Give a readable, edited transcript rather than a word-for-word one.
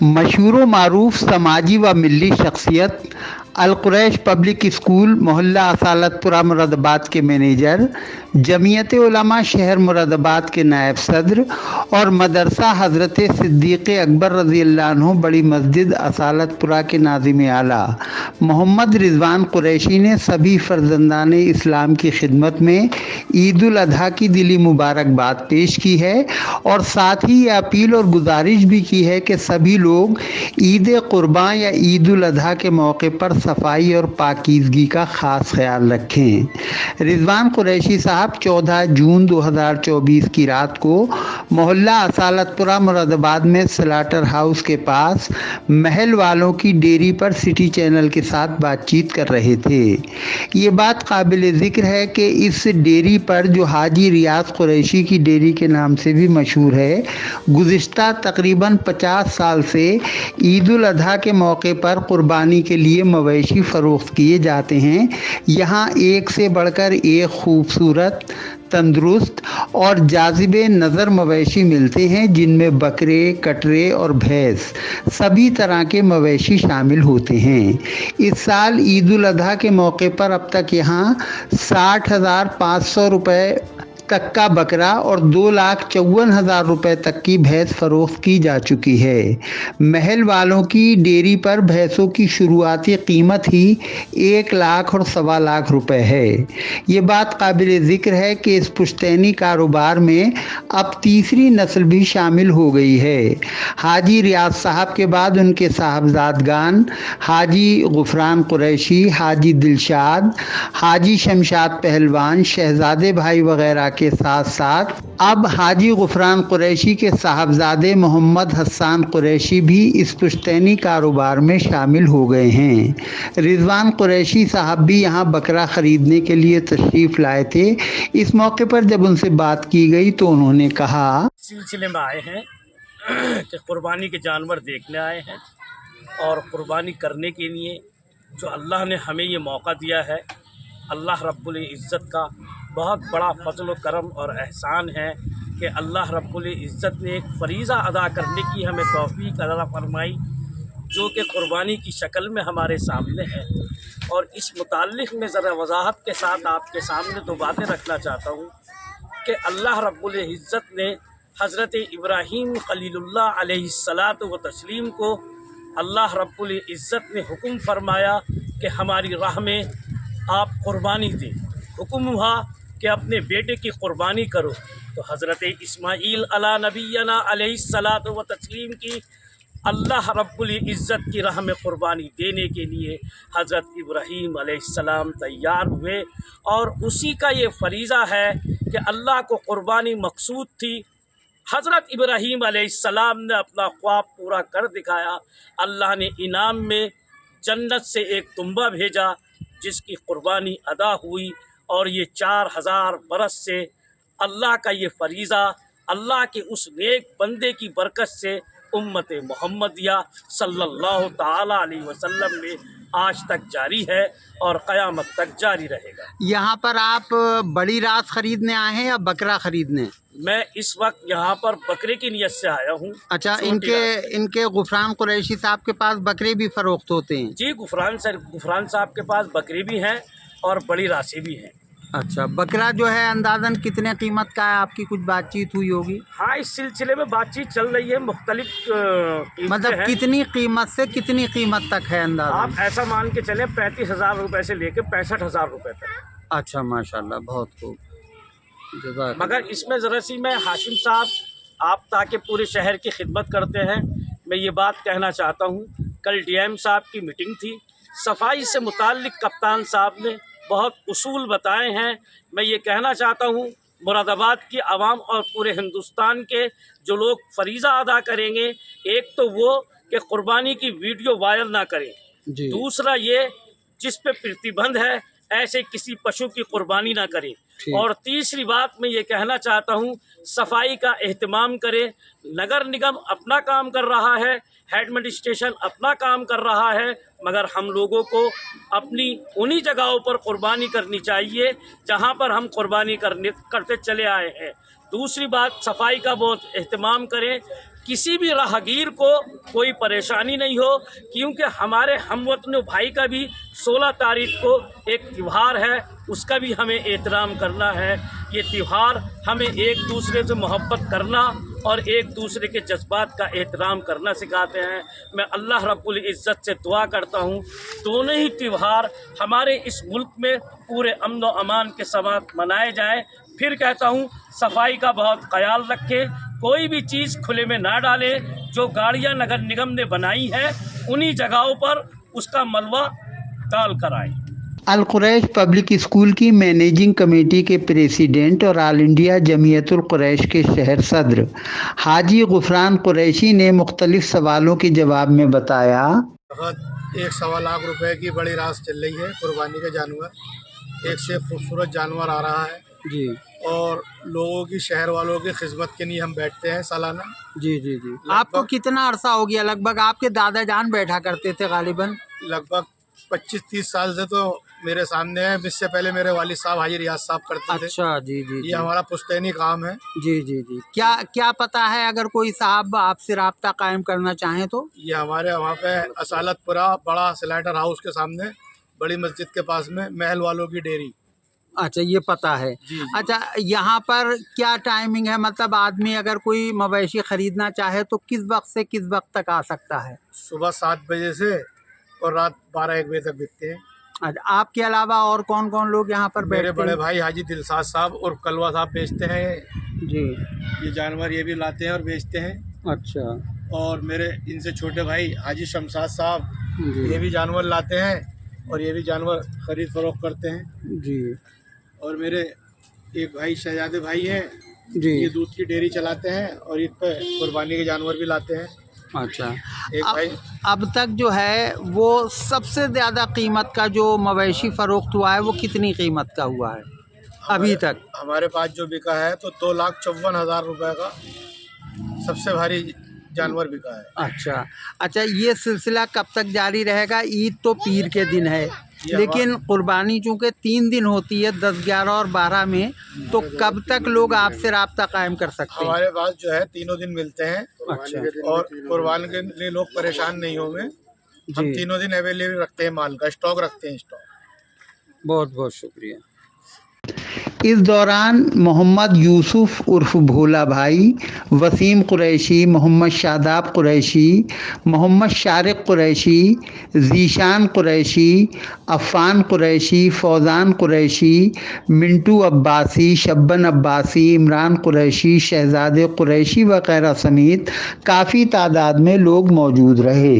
मशहूर व मारूफ समाजी व मिली शख्सियत अल-कुरैश पब्लिक स्कूल मोहल्ला असालतपुरा मुरादाबाद के मैनेजर, जमीयत उलमा शहर मुरादाबाद के नायब सदर और मदरसा हज़रत सिद्दीक़ अकबर रज़ी अल्लाह अन्हु बड़ी मस्जिद असालतपुरा के नाज़िम आला मोहम्मद रिजवान कुरैशी ने सभी फर्जंदान इस्लाम की खिदमत में ईद उल अधा की दिली मुबारकबाद पेश की है और साथ ही ये अपील और गुजारिश भी की है कि सभी लोग ईद कुर्बान या ईद उल अधा के मौके पर सफाई और पाकीज़गी का ख़ास ख्याल रखें। रिजवान कुरैशी साहब 14 जून 2024 की रात को मोहल्ला असालतपुरा मुरादाबाद में स्लाटर हाउस के पास महल वालों की डेयरी पर सिटी चैनल के साथ बातचीत कर रहे थे। ये बात काबिल ज़िक्र है कि इस डेयरी पर, जो हाजी रियाज कुरैशी की डेयरी के नाम से भी मशहूर है, गुज़िश्ता तकरीबन 50 साल से ईद उल अधा के मौके पर कुर्बानी के लिए मवेशी फ़रोख्त किए जाते हैं। यहाँ एक से बढ़कर एक खूबसूरत, तंदुरुस्त और जाज़िबे नज़र मवेशी मिलते हैं, जिनमें बकरे, कटरे और भैंस सभी तरह के मवेशी शामिल होते हैं। इस साल ईद उल अधा के मौके पर अब तक यहाँ 60,500 रुपये तक का बकरा और 2,54,000 रुपये तक की भैंस फरोख्त की जा चुकी है। महल वालों की डेयरी पर भैंसों की शुरुआती कीमत ही 1 लाख और 1.25 लाख रुपए है। ये बात काबिल ज़िक्र है कि इस पुश्तैनी कारोबार में अब तीसरी नस्ल भी शामिल हो गई है। हाजी रियाज साहब के बाद उनके साहबजादगान हाजी गुफरान कुरैशी, हाजी दिलशाद, हाजी शमशाद पहलवान, शहजादे भाई वगैरह के साथ साथ अब हाजी गुफरान कुरैशी के साहबजादे मोहम्मद हसन कुरैशी भी इस पुश्तैनी कारोबार में शामिल हो गए हैं। रिजवान कुरैशी साहब भी यहाँ बकरा ख़रीदने के लिए तशरीफ़ लाए थे। इस मौके पर जब उनसे बात की गई तो उन्होंने कहा, सिलसिले में आए हैं कि कुर्बानी के जानवर देखने आए हैं और कुर्बानी करने के लिए जो अल्लाह ने हमें ये मौका दिया है, अल्लाह रब्बुल इज़्ज़त का बहुत बड़ा फजल व करम और एहसान है कि अल्लाह रब्बुल इज़्ज़त ने एक फ़रीज़ा अदा करने की हमें तौफ़ीक अता फरमाई, जो कि कुर्बानी की शक्ल में हमारे सामने है। और इस मुताल्लिक़ में ज़रा वज़ाहत के साथ आपके सामने 2 बातें रखना चाहता हूँ कि अल्लाह रब्बुल इज़्ज़त ने हज़रत इब्राहीम खलीलुल्लाह अलैहिस्सलातु व तस्लीम को अल्लाह रब्बुल इज़्ज़त ने हुक्म फरमाया कि हमारी राह में आप कुर्बानी दें। हुक्म हुआ कि अपने बेटे की कुर्बानी करो। तो हज़रत इस्माईल अला नबीना अलैहिस्सलातु व तस्लीम की अल्लाह रब्बुल इज़्ज़त की राह में कुर्बानी देने के लिए हज़रत इब्राहीम अलैहिस्सलाम तैयार हुए। और उसी का ये फ़रीज़ा है कि अल्लाह को कुर्बानी मकसूद थी। हज़रत इब्राहीम अलैहिस्सलाम ने अपना ख्वाब पूरा कर दिखाया। अल्लाह ने इनाम में जन्नत से एक तुम्बा भेजा जिसकी कुर्बानी अदा हुई। और ये 4000 बरस से अल्लाह का ये फ़रीज़ा अल्लाह के उस नेक बंदे की बरकत से उम्मत मोहम्मदिया सल्लल्लाहु ताला अलैहि वसल्लम में आज तक जारी है और क़यामत तक जारी रहेगा। यहाँ पर आप बड़ी रास खरीदने आए हैं या बकरा खरीदने? मैं इस वक्त यहाँ पर बकरे की नियत से आया हूँ। अच्छा, इनके गुफरान कुरैशी साहब के पास बकरे भी फरोख्त होते हैं? जी, गुफरान साहब के पास बकरी भी हैं और बड़ी राशि भी हैं। अच्छा, बकरा जो है अंदाज़न कितने कीमत का है? आपकी कुछ बातचीत हुई होगी? हाँ, इस सिलसिले में बातचीत चल रही है। मुख्तलिफ मतलब कितनी कीमत से कितनी कीमत तक है अंदाज़ा? आप ऐसा मान के चलें 35,000 रुपये से लेकर 65,000 रुपये तक। अच्छा, माशाल्लाह, बहुत खूब। मगर इसमें ज़रा सी मैं हाशिम साहब, आप ताकि पूरे शहर की खिदमत करते हैं, मैं ये बात कहना चाहता हूँ। कल डीएम साहब की मीटिंग थी। सफाई से मुताल्लिक़ कप्तान साहब ने बहुत उसूल बताए हैं। मैं ये कहना चाहता हूँ, मुरादाबाद की आवाम और पूरे हिंदुस्तान के जो लोग फ़रीज़ा अदा करेंगे, एक तो वो कि कुर्बानी की वीडियो वायरल ना करें। दूसरा ये, जिस पे प्रतिबंध है ऐसे किसी पशु की कुर्बानी ना करें। और तीसरी बात मैं ये कहना चाहता हूँ, सफाई का एहतमाम करें। नगर निगम अपना काम कर रहा है, हेड एडमिनिस्ट्रेशन अपना काम कर रहा है, मगर हम लोगों को अपनी उन्हीं जगहों पर कुर्बानी करनी चाहिए जहाँ पर हम कुर्बानी करते चले आए हैं। दूसरी बात, सफाई का बहुत एहतमाम करें। किसी भी राहगीर को कोई परेशानी नहीं हो, क्योंकि हमारे हमवतन भाई का भी 16 तारीख को एक त्यौहार है, उसका भी हमें एहतराम करना है। ये त्यौहार हमें एक दूसरे से मोहब्बत करना और एक दूसरे के जज्बात का एहतराम करना सिखाते हैं। मैं अल्लाह रब्बुल इज़्ज़त से दुआ करता हूँ दोनों ही त्यौहार हमारे इस मुल्क में पूरे अमन व अमान के साथ मनाए जाए। फिर कहता हूँ सफाई का बहुत ख्याल रखें, कोई भी चीज़ खुले में ना डालें। जो गाड़ियाँ नगर निगम ने बनाई हैं उन्हीं जगहों पर उसका मलबा डाल कर आए। अल कुरैश पब्लिक स्कूल की मैनेजिंग कमेटी के प्रेसिडेंट और ऑल इंडिया जमीयतुल कुरैश के शहर सदर हाजी गुफरान कुरैशी ने मुख्तलिफ सवालों के जवाब में बताया। 1.25 लाख रुपए की बड़ी रास चल रही है कुर्बानी का जानवर। एक से खूबसूरत जानवर आ रहा है जी और लोगों की, शहर वालों की खिदमत के लिए हम बैठते हैं सालाना। जी जी जी। आपको कितना अरसा हो गया? लगभग आपके दादा जान बैठा करते थे गालिबन? लगभग 25-30 साल से तो मेरे सामने है। इससे पहले मेरे वालिद साहब हाजी रियाज साहब करते थे। अच्छा जी जी ये जी। हमारा पुश्तैनी काम है। जी जी जी। क्या क्या पता है, अगर कोई साहब आपसे राब्ता कायम करना चाहें तो? ये हमारे वहाँ पे असालतपुरा बड़ा स्लाइडर हाउस के सामने बड़ी मस्जिद के पास में महल वालों की डेयरी। अच्छा, ये पता है। जी। अच्छा, यहाँ पर क्या टाइमिंग है? मतलब आदमी अगर कोई मवेशी खरीदना चाहे तो किस वक्त से किस वक्त तक आ सकता है? सुबह 7 बजे से और रात 12-1 बजे तक बिकते हैं। अच्छा, आपके अलावा और कौन कौन लोग यहाँ पर मेरे बैठते बड़े हैं? भाई हाजी दिलसाद साहब और कलवा साहब बेचते हैं जी। ये जानवर, ये भी लाते हैं और बेचते हैं। अच्छा और मेरे इनसे छोटे भाई हाजी शमशाद साहब जी ये भी जानवर लाते हैं और ये भी जानवर खरीद फरोख्त करते हैं। जी और मेरे एक भाई शहजादे भाई हैं, जी। ये दूध की डेयरी चलाते हैं और ईद पे कुर्बानी के जानवर भी लाते हैं। अच्छा, एक भाई अब तक जो है वो सबसे ज़्यादा कीमत का जो मवेशी फ़रोख्त हुआ है वो कितनी कीमत का हुआ है अभी तक? हमारे पास जो बिका है तो 2,54,000 रुपये का सबसे भारी जानवर बिका है। अच्छा अच्छा, ये सिलसिला कब तक जारी रहेगा? ईद तो पीर के दिन है, लेकिन कुर्बानी चूँकि 3 दिन होती है, 10, 11 और 12 में, तो कब तक लोग आपसे राब्ता कायम कर सकते हैं? हमारे पास जो है 3 दिन मिलते हैं। अच्छा। और कुर्बानी के लिए लोग परेशान नहीं होंगे। हम 3 दिन अवेलेबल रखते हैं, माल का स्टॉक रखते हैं। बहुत बहुत शुक्रिया। इस दौरान मोहम्मद यूसुफ उर्फ भोला भाई, वसीम कुरैशी, मोहम्मद शादाब कुरैशी, मोहम्मद शारिक कुरैशी, जीशान कुरैशी, अफ़ान कुरैशी, फौजान कुरैशी, मिंटू अब्बासी, शब्बन अब्बासी, इमरान कुरैशी, शहजादे कुरैशी वगैरह समेत काफ़ी तादाद में लोग मौजूद रहे।